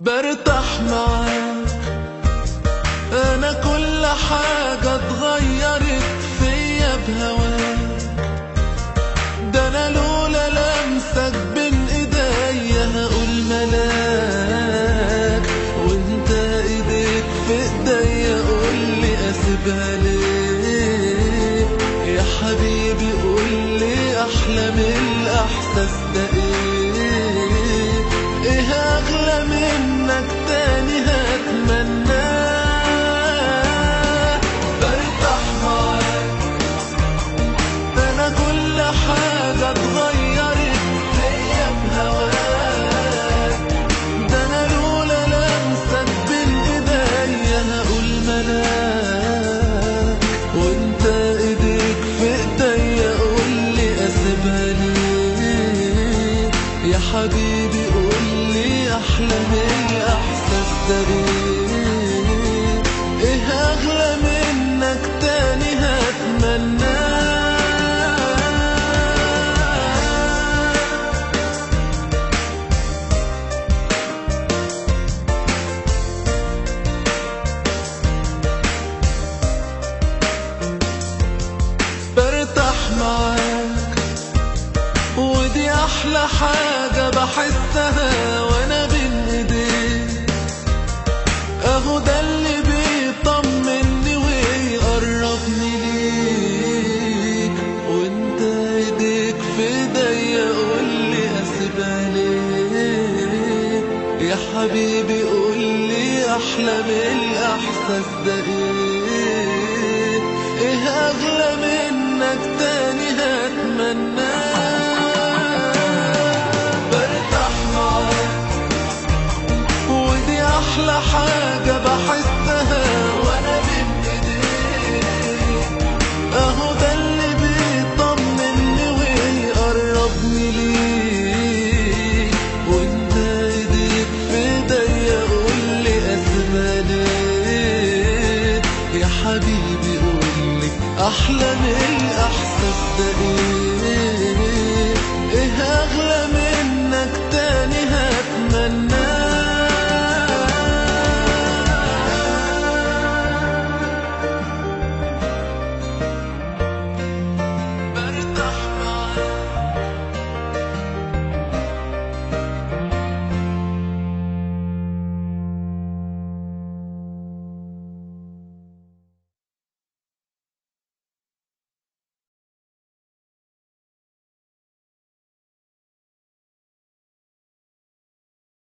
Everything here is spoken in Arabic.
برتاح معاك. انا كل حاجة اتغيرت فيا بهواك، ده انا لولا لمسك بين ايديا هقول ملاك، وانت ايديك في ايديا قولي اسيبها ليه؟ يا حبيبي قولي احلى من الاحساس ده ايه؟ ايه اغلى منك تاني هتمناه؟ برتاح معاك. انا كل حاجة اتغيرت فيا بهواك، ده انا لولا لمسك بين ايديا هقول ملاك، وانت ايديك في ايديا قولي اسيبها ليه؟ يا حبيبي قولي احلى من الاحساس ده ايه؟ ايه اغلى منك تاني هتمناه؟ برتاح معاك، ودي احلى حاجة بحسها وانا بين ايديك، اهو ده اللي بيطمني ويقربني ليك، وانت ايديك في ايديا قولي اسيبها ليه؟ يا حبيبي قولي احلى من الاحساس ده ايه؟ ايه اغلى منك تاني هتمناه؟ برتاح معاك، ودي احلى حاجة بحسها وانا بين ايديك، اهو ده اللي بيطمني ويقربني ليك، وانت ايديك في ايديا قولي اسيبها ليه؟ يا حبيبي قولي احلى من الاحساس ده ايه؟